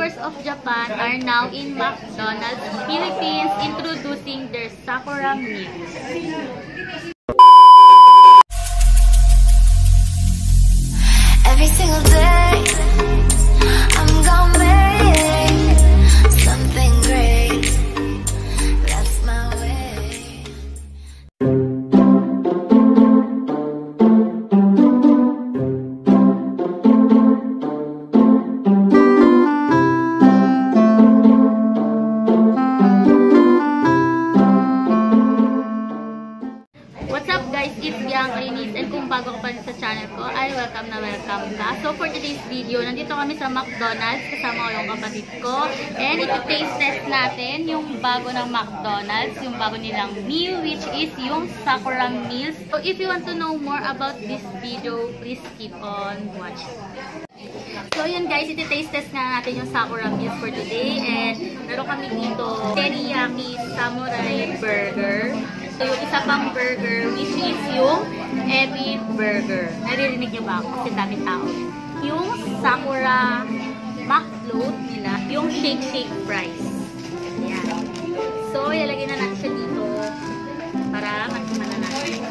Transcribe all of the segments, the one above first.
members of Japan are now in McDonald's Philippines introducing their Sakura meals. Every single day, I'm gonna make something great. That's my way. What's up guys, it's Yang Rinis, and kung bago ka pa rin sa channel ko, ay welcome ka. So for today's video, nandito kami sa McDonald's kasama ko yung kapatid ko, and ito-taste test natin yung bago ng McDonald's, yung bago nilang meal, which is yung Sakura meals. So if you want to know more about this video, please keep on watching. So yun guys, iti-taste test nga natin yung Sakura meals for today, and meron kami dito teriyaki samurai burger. So, yung isa pang burger, which is yung Ebi Burger. Naririnig niyo ba ako? Kasi dami tao. Yung Sakura McFloat nila, yung shake fries. Ayan. So, ilalagay na natin siya dito para matiman na natin.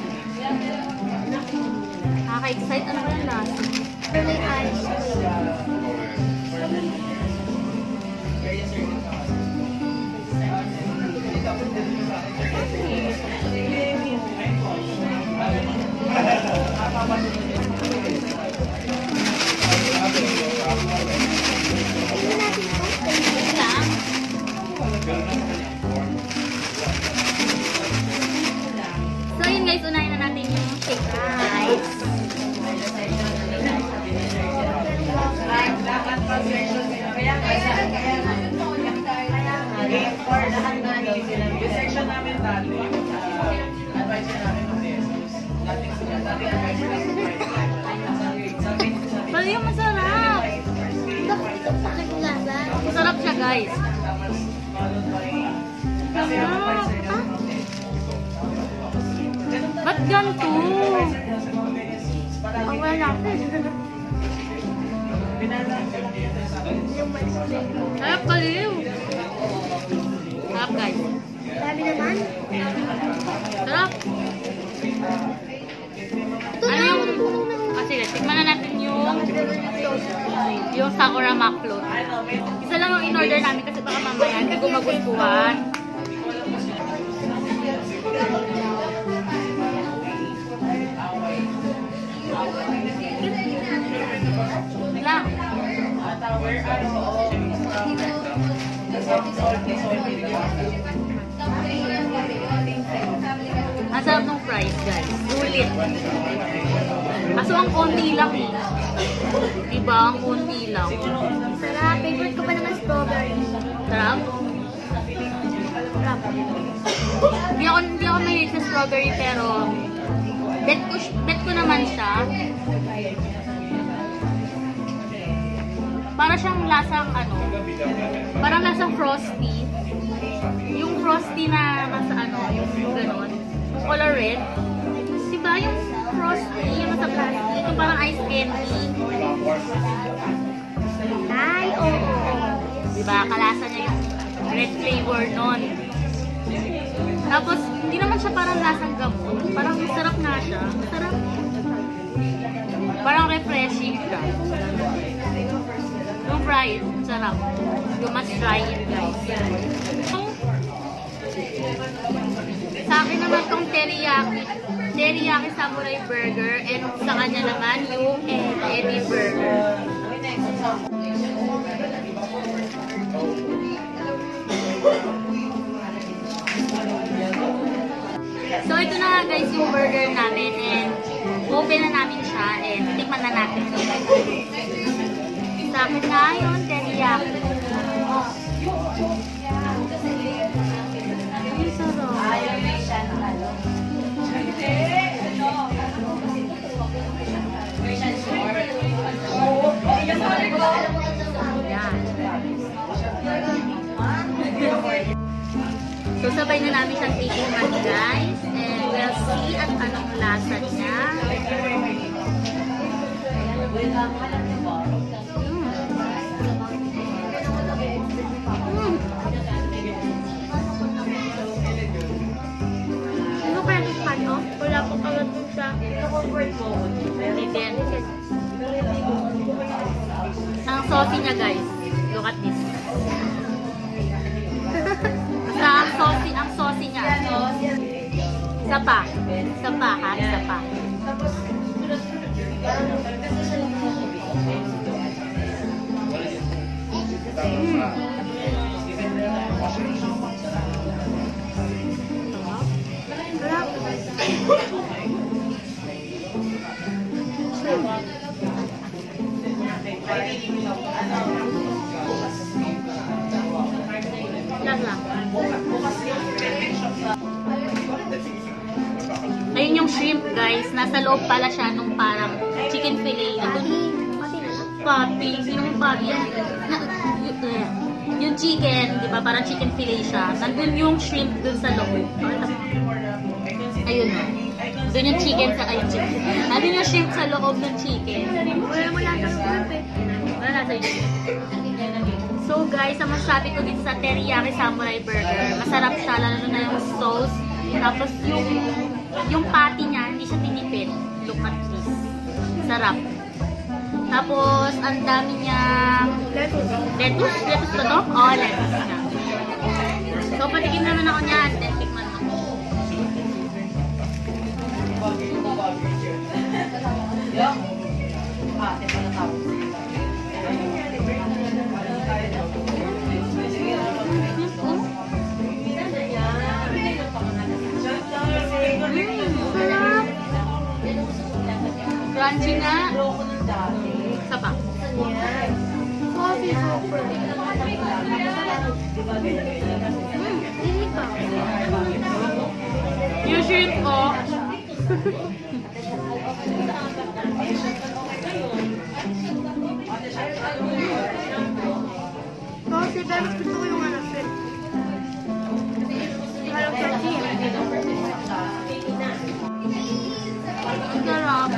Nakaka-excite. Ano ba yung lasa? Really ice So yun guys, unahin na natin yung shake fries. Bali, masarap! Masarap siya guys. Masarap! Ba't ganito? Ang wala ko. Sarap baliw! Sarap guys. Dami naman. Sarap! Ano yung... sige, tikman na natin yung Sakura McFloat. Isa lang yung in-order namin kasi baka mamaya hindi ko magustuhan. Lang. Ang sarap ng fries guys. Ulit. Kaso ang konti lang eh. Diba? Ang konti lang. Sarap. Favorite ko pa naman strawberry. Sarap? Sarap. Hindi ako mahilig sa strawberry pero bet ko naman siya. Para siyang lasang ano, parang lasang frosty. Yung frosty na nasa ano, yung gano'n. Color red. Diba yung frosty, yung nasa plastic, yung parang ice candy. Ay, oo. Diba, kalasa niya yung red flavor nun. Tapos, hindi naman siya parang lasang gamot. Parang masarap nga siya. Masarap. Parang refreshing siya. Yung fries, sarap. You must try it, guys. Sa akin naman itong teriyaki samurai burger, and sa kanya naman yung Ebi Burger. So ito na guys yung burger namin, and open na namin siya, and tikman na natin. Sa akin na yung teriyaki. So sabay na namin siyang titikman guys, and we'll see at anong lasa niya. Wala. Hindi din. Ang saucy niya, guys. Look at this. Basta ang saucy niya. Isa pa. Isa pa, ha? Isa pa. Lang. Ayun yung shrimp, guys. Nasa loob pala siya nung parang chicken fillet. Papi. Sino yung papi? Yung chicken, di ba? Parang chicken fillet siya. Nandun yung shrimp dun sa loob. Ayun. Doon yung chicken sa chicken. Nandun yung shrimp sa loob ng chicken. Wala mo lang sa shrimp eh. Wala nasa yun. So guys, ang masasabi ko dito sa Teriyaki Samurai Burger, masarap siya, lalo na yung sauce. Tapos yung patty niya, hindi siya tinipid. Look at this. Sarap. Tapos, ang dami niya... Lettuce? Lettuce ba to? Oo, lettuce na. So, patikim naman ako niyan. Then, tikman ako. Sarap. Crunchy na. Isa pa. Coffee super. Hindi pa. Yung shrimp ko. Kasi guys, gusto ko yung shrimp. Halos sa chip. Sarap.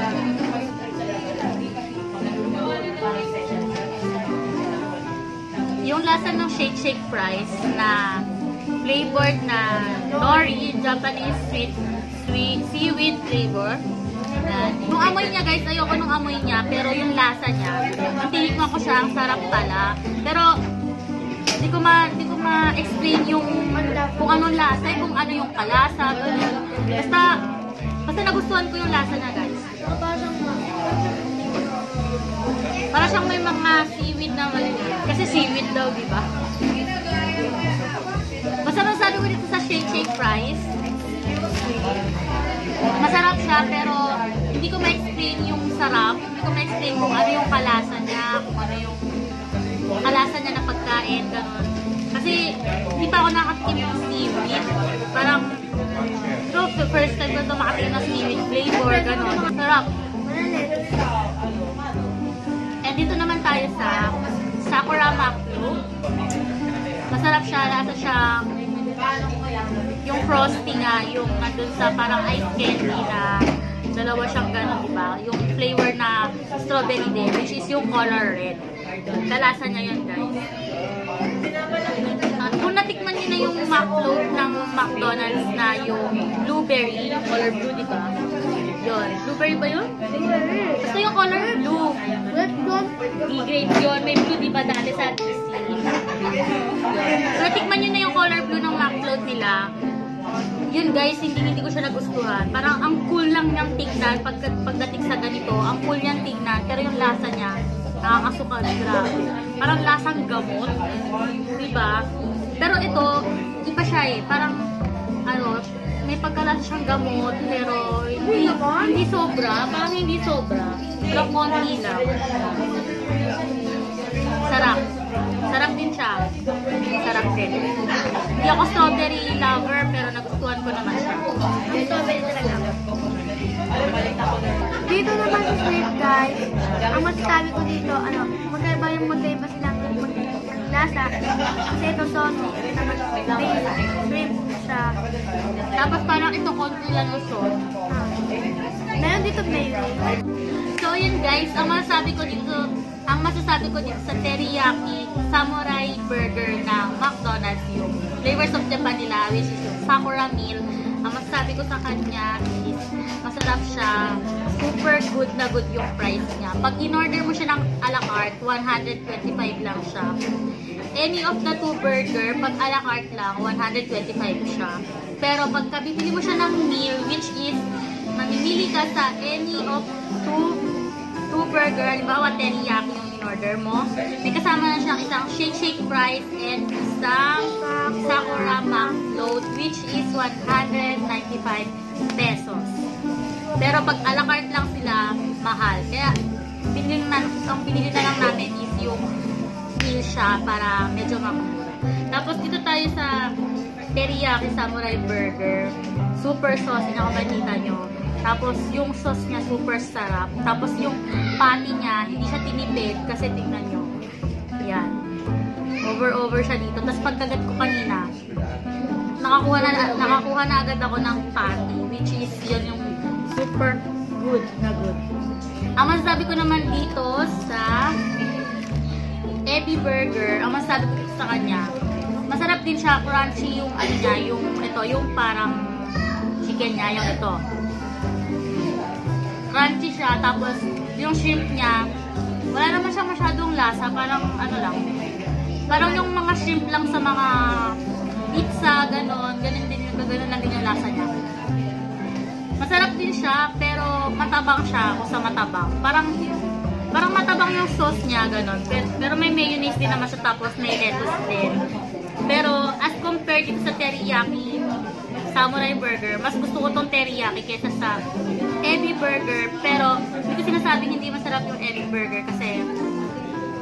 Yung lasa ng shake fries na flavored na nori, Japanese seaweed flavor. Yung amoy niya, guys, ayoko nung amoy niya, pero yung lasa niya, tinikman ko siya, ang sarap pala. Pero hindi ko ma-explain yung kung anong lasa, kung ano yung kalasa, ganun. Basta nagustuhan ko yung lasa niya, guys. Para siyang may mga seaweed na maliliit. Kasi seaweed daw, di ba? Basta masabi ko dito sa shake fries. Masarap siya, pero hindi ko ma-explain yung sarap. Hindi ko ma-explain kung ano yung kalasa niya, kung ano yung kalasa niya na pagkain, gano'n. Kasi hindi pa ako nakatikim ng seaweed. Parang, so, the first time ko ito makatikim ng seaweed flavor, gano'n. Sarap. And dito naman tayo sa Sakura Maklu. Masarap siya, lasa siyang yung frosty nga, yung nandun sa parang ice candy na dalawa siyang gano'n, diba? Yung flavor na strawberry din, which is yung color red. Kalasa niya yun, guys. Kung natikman niyo na yung McFloat ng McDonald's na yung blueberry, yung color blue, diba? Yun. Blueberry ba yun? Basta yung color blue. B-grade yun. May blue, diba, dati sa DC. Kung natikman niyo na yung color blue ng McFloat nila, yun, guys, hindi ko siya nagustuhan. Parang ang cool lang niyang tignan pagdating sa ganito. Ang cool niyang tignan, pero yung lasa niya, nakakasuka, grabe. Parang lasang gamot. Diba? Pero ito, iba siya eh. Parang, may pagkalasa siyang gamot, pero hindi sobra. Parang hindi sobra. Pero konti lang. Sarap. Sarap din siya. Sarap din. Hindi ako strawberry lover, pero nagustuhan ko naman siya. Strawberry talaga. Dito naman sa sweet, guys. Ang masasabi ko dito, magkaiba silang lasa. Kasi ito sauce, shrimp siya. Tapos parang ito konti lang yung sauce. Meron dito mayonnaise. So yun, guys, ang masasabi ko dito sa Teriyaki Samurai Burger ng McDonald's, yung flavors of Japan nila, which is yung Sakura meal. Ang masasabi ko sa kanya is masarap siya. Super good na good yung price niya. Pag in-order mo siya ng a la carte, 125 lang siya. Any of the 2 burger, pag a la carte lang, 125 siya. Pero pagka bibili mo siya ng meal, which is mamimili ka sa any of 2 burger, halimbawa teriyaki yung in-order mo, may kasama na siyang isang shake fries and isang Sakura Mac Float, which is 195 pesos. Pero pag a la carte lang sila, mahal. Kaya ang pinili na lang namin is yung meal siya para medyo makamura. Tapos dito tayo sa teriyaki samurai burger. Super saucy na kung makita nyo. Tapos yung sauce niya super sarap. Tapos yung patty niya, hindi siya tinipid kasi tingnan nyo. Yan. Over siya dito. Tapos pagkagat ko kanina, nakakuha na agad ako ng patty, which is yun yung super good na good. Ang masasabi ko naman dito sa Ebi Burger, ang masasabi ko dito sa kanya, masarap din siya, crunchy yung ano niya, yung parang chicken niya, yung ito. Crunchy siya, tapos yung shrimp niya, wala naman siya masyadong lasa, parang ano lang. Parang yung mga shrimp lang sa mga pizza, ganon lang din yung lasa niya. Masarap din siya, pero matabang siya kung sa matabang. Parang matabang yung sauce niya, ganon. Pero may mayonnaise din naman siya, tapos may lettuce din. Pero as compared dito sa teriyaki samurai burger, mas gusto ko tong teriyaki kaysa sa Ebi Burger. Pero hindi ko sinasabing hindi masarap yung Ebi Burger kasi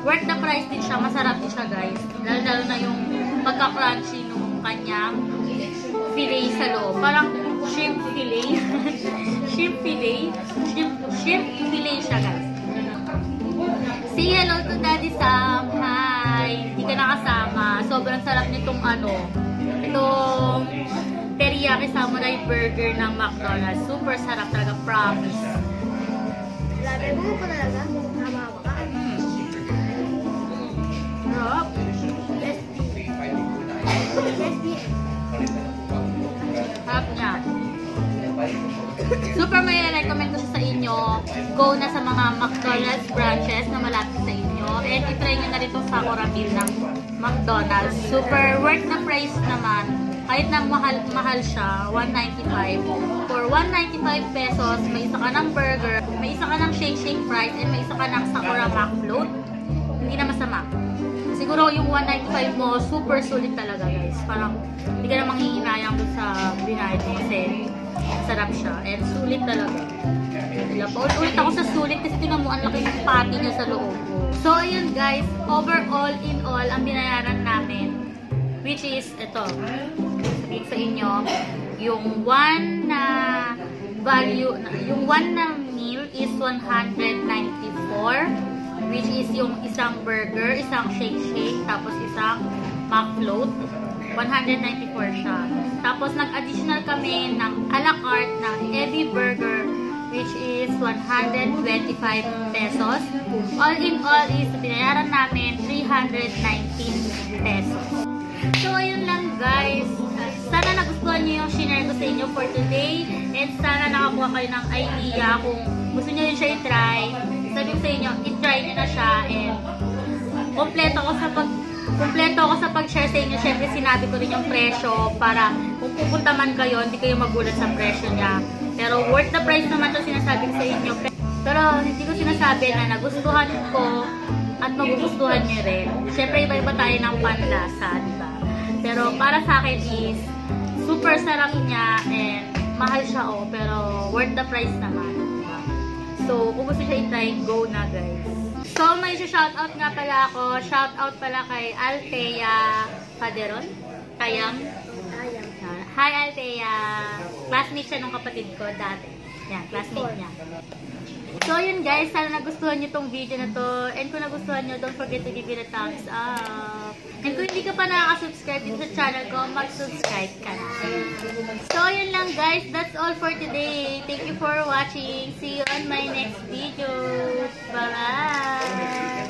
worth the price din siya. Masarap din siya, guys. Lalo na yung pagka-crunchy nung kanyang fillet sa loob. Parang shrimp fillet. Shrimp fillet siya, guys. Say hello to Daddy Sam. Hi! Hindi ka nakasama. Sobrang sarap nitong itong teriyaki samurai burger ng McDonald's. Super sarap talaga, promise. Labi mo po talaga? Namawa ka? Sarap. Sarap niya. Super may recommend ko siya sa inyo. Go na sa mga McDonald's branches na malapit sa inyo. And itry nyo na rin itong Sakura meal ng McDonald's. Super worth the price naman. Kahit na mahal siya, 195. For 195 pesos, may isa ka ng burger, may isa ka ng shake fries, and may isa ka ng Sakura Mac Float. Hindi na masama. Siguro yung 195 mo, super sulit talaga, guys. Parang hindi ka na manghihinayang doon sa binayad mo kasi sarap siya. And sulit talaga. Paulit ako sa sulit kasi tingnan mo, ang laki ng patty niya sa loob. So, ayun guys, overall in all, ang binayaran namin, which is, ito, sabihin sa inyo, yung one na value, yung one na meal is 194, which is yung isang burger, isang shake, tapos isang McFloat, 194 siya. Tapos nag-additional kami ng a la carte ng Ebi Burger, which is 125 pesos. All in all is binayaran namin 319 pesos. So, ayun lang guys. Sana nagustuhan niyo yung shinare ko sa inyo for today. And sana nakakuha kayo ng idea kung gusto niyo rin siya i-try. Sabi ko sa inyo, i-try niyo na siya. And kompleto ako sa pag-share sa inyo. Siyempre, sinabi ko rin yung presyo para kung pupunta man kayo, hindi kayo magulat sa presyo niya. Pero worth the price naman ito sinasabi ko sa inyo. Pero hindi ko sinasabi na nagustuhan ko at magugustuhan niyo rin. Siyempre, iba-iba tayo ng panlasa, diba? Pero para sa akin is super sarap niya and mahal siya pero worth the price naman. Diba? So, kung gusto siya i-try, go na guys. So, may shoutout nga pala ako. Shoutout pala kay Althea Paderon. Kayam. Hi Althea. Classmate siya nung kapatid ko dati. Yan, classmate niya. So, yun guys. Sana nagustuhan nyo tong video na to. And kung nagustuhan nyo, don't forget to give it a thumbs up. And kung hindi ka pa nakaka-subscribe dito sa channel ko, mag-subscribe ka na. So, yun lang guys. That's all for today. Thank you for watching. See you on my next video. Bye-bye!